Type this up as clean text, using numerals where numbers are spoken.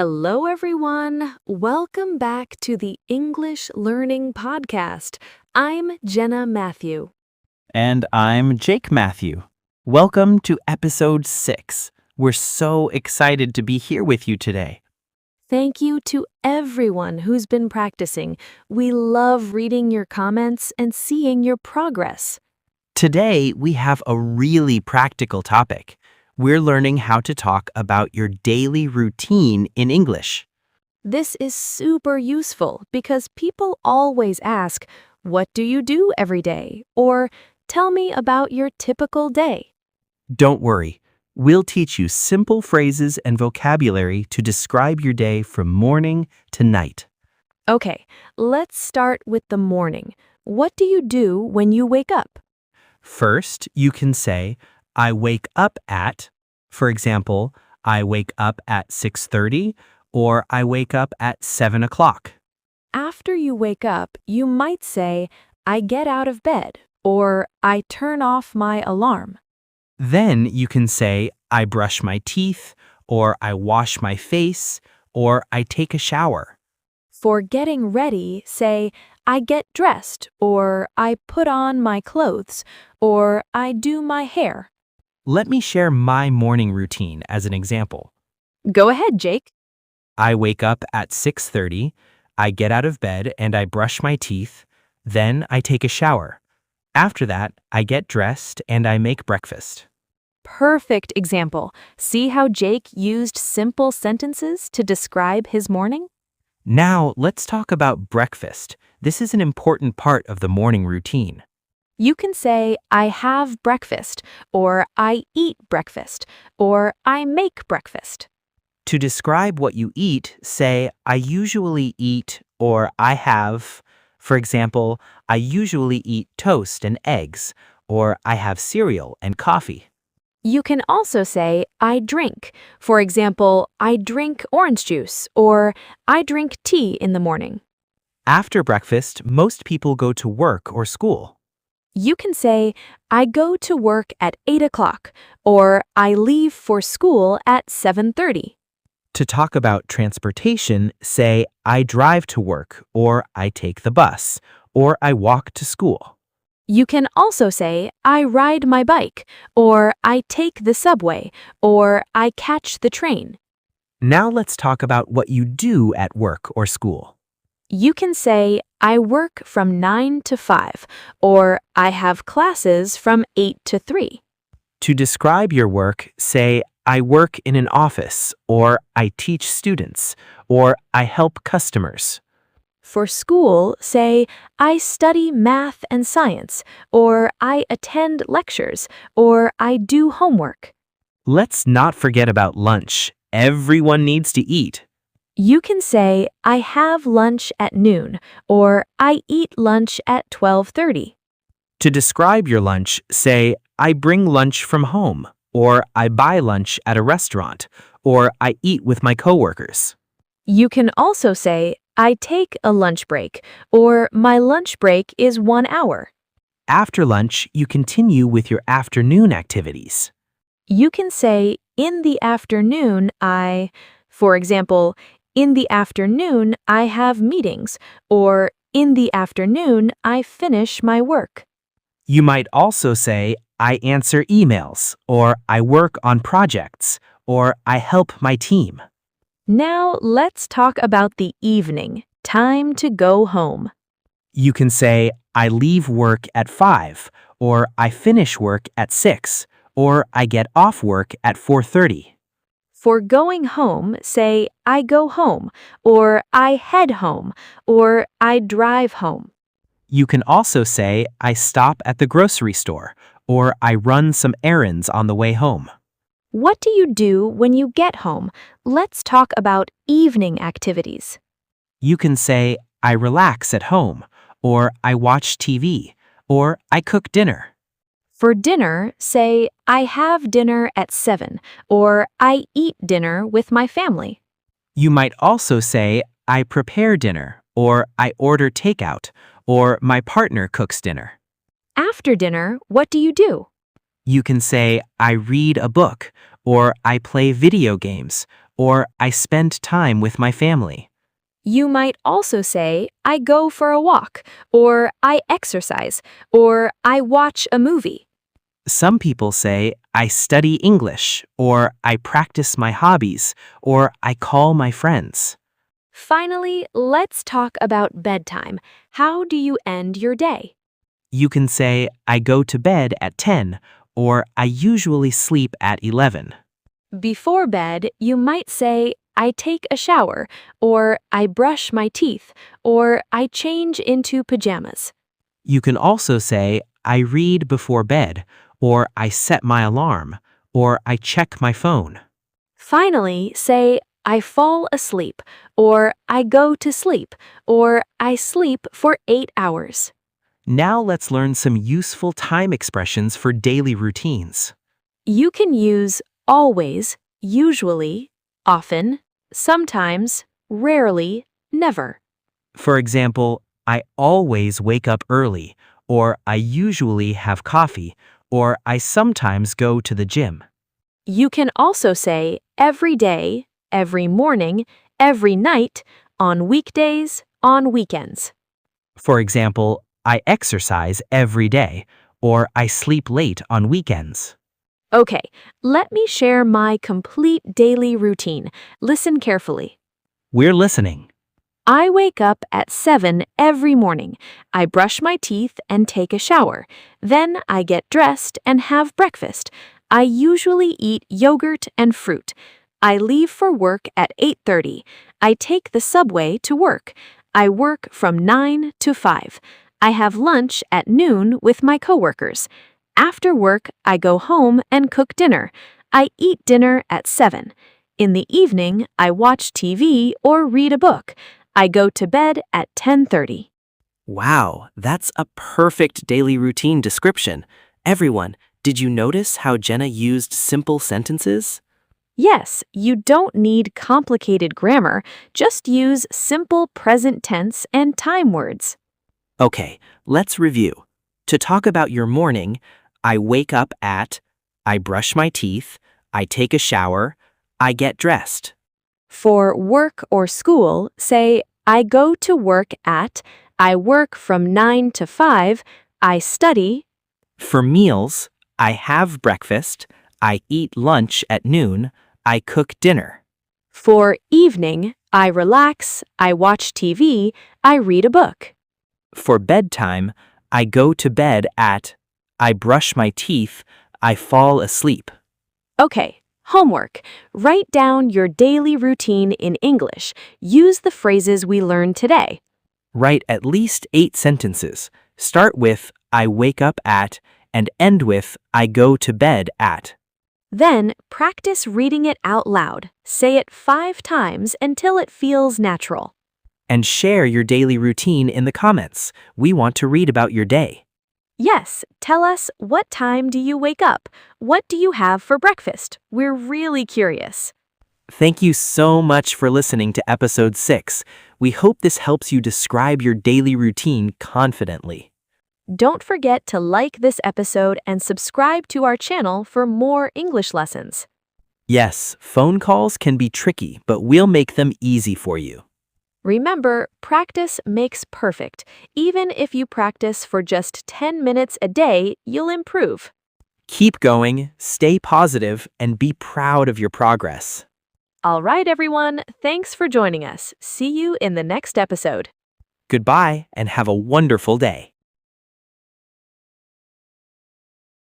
Hello, everyone. Welcome back to the English Learning Podcast. I'm Jenna Matthew. And I'm Jake Matthew. Welcome to episode 6. We're so excited to be here with you today. Thank you to everyone who's been practicing. We love reading your comments and seeing your progress. Today, we have a really practical topic. We're learning how to talk about your daily routine in English. This is super useful because people always ask, "What do you do every day?" or "Tell me about your typical day." Don't worry, we'll teach you simple phrases and vocabulary to describe your day from morning to night. Okay, let's start with the morning. What do you do when you wake up? First, you can say, I wake up at, for example, I wake up at 6:30 or I wake up at 7 o'clock. After you wake up, you might say, "I get out of bed," or "I turn off my alarm." Then you can say, I brush my teeth, or I wash my face, or I take a shower. For getting ready, say, "I get dressed," or "I put on my clothes," or "I do my hair." Let me share my morning routine as an example. Go ahead, Jake. I wake up at 6:30, I get out of bed and I brush my teeth, then I take a shower. After that, I get dressed and I make breakfast. Perfect example. See how Jake used simple sentences to describe his morning? Now, let's talk about breakfast. This is an important part of the morning routine. You can say, "I have breakfast," or "I eat breakfast," or "I make breakfast." To describe what you eat, say, I usually eat or I have. For example, I usually eat toast and eggs, or I have cereal and coffee. You can also say, "I drink." For example, "I drink orange juice," or "I drink tea in the morning." After breakfast, most people go to work or school. You can say, "I go to work at 8 o'clock," or "I leave for school at 7:30. To talk about transportation, say, I drive to work, or I take the bus, or I walk to school. You can also say, "I ride my bike," or "I take the subway," or "I catch the train." Now let's talk about what you do at work or school. You can say, "I work from 9 to 5," or "I have classes from 8 to 3. To describe your work, say, I work in an office, or I teach students, or I help customers. For school, say, "I study math and science," or "I attend lectures," or "I do homework." Let's not forget about lunch. Everyone needs to eat. You can say, "I have lunch at noon," or "I eat lunch at 12:30. To describe your lunch, say, I bring lunch from home, or I buy lunch at a restaurant, or I eat with my coworkers. You can also say, "I take a lunch break," or "My lunch break is 1 hour." After lunch, you continue with your afternoon activities. You can say, "In the afternoon, for example, "In the afternoon, I have meetings," or "In the afternoon, I finish my work." You might also say, I answer emails, or I work on projects, or I help my team. Now let's talk about the evening, time to go home. You can say, I leave work at 5, or I finish work at 6, or I get off work at 4:30. For going home, say, "I go home," or "I head home," or "I drive home." You can also say, I stop at the grocery store, or I run some errands on the way home. What do you do when you get home? Let's talk about evening activities. You can say, I relax at home, or I watch TV, or I cook dinner. For dinner, say, "I have dinner at 7," or "I eat dinner with my family." You might also say, I prepare dinner, or I order takeout, or my partner cooks dinner. After dinner, what do you do? You can say, I read a book, or I play video games, or I spend time with my family. You might also say, I go for a walk, or I exercise, or I watch a movie. Some people say, I study English, or I practice my hobbies, or I call my friends. Finally, let's talk about bedtime. How do you end your day? You can say, I go to bed at 10, or I usually sleep at 11. Before bed, you might say, I take a shower, or I brush my teeth, or I change into pajamas. You can also say, I read before bed, or I set my alarm, or I check my phone. Finally, say, I fall asleep, or I go to sleep, or I sleep for 8 hours. Now let's learn some useful time expressions for daily routines. You can use always, usually, often, sometimes, rarely, never. For example, I always wake up early, or I usually have coffee, or I sometimes go to the gym. You can also say every day, every morning, every night, on weekdays, on weekends. For example, I exercise every day, or I sleep late on weekends. Okay, let me share my complete daily routine. Listen carefully. We're listening. I wake up at 7 every morning. I brush my teeth and take a shower. Then I get dressed and have breakfast. I usually eat yogurt and fruit. I leave for work at 8:30. I take the subway to work. I work from 9 to 5. I have lunch at noon with my coworkers. After work, I go home and cook dinner. I eat dinner at 7. In the evening, I watch TV or read a book. I go to bed at 10:30. Wow, that's a perfect daily routine description. Everyone, did you notice how Jenna used simple sentences? Yes, you don't need complicated grammar, just use simple present tense and time words. Okay, let's review. To talk about your morning, I wake up at, I brush my teeth, I take a shower, I get dressed. For work or school, say, I go to work at, I work from 9 to 5, I study. For meals, I have breakfast, I eat lunch at noon, I cook dinner. For evening, I relax, I watch TV, I read a book. For bedtime, I go to bed at, I brush my teeth, I fall asleep. Okay, homework. Write down your daily routine in English. Use the phrases we learned today. Write at least 8 sentences. Start with, I wake up at, and end with, I go to bed at. Then, practice reading it out loud. Say it 5 times until it feels natural. And share your daily routine in the comments. We want to read about your day. Yes, tell us, what time do you wake up? What do you have for breakfast? We're really curious. Thank you so much for listening to episode 6. We hope this helps you describe your daily routine confidently. Don't forget to like this episode and subscribe to our channel for more English lessons. Yes, phone calls can be tricky, but we'll make them easy for you. Remember, practice makes perfect. Even if you practice for just 10 minutes a day, you'll improve. Keep going, stay positive, and be proud of your progress. All right, everyone. Thanks for joining us. See you in the next episode. Goodbye, and have a wonderful day.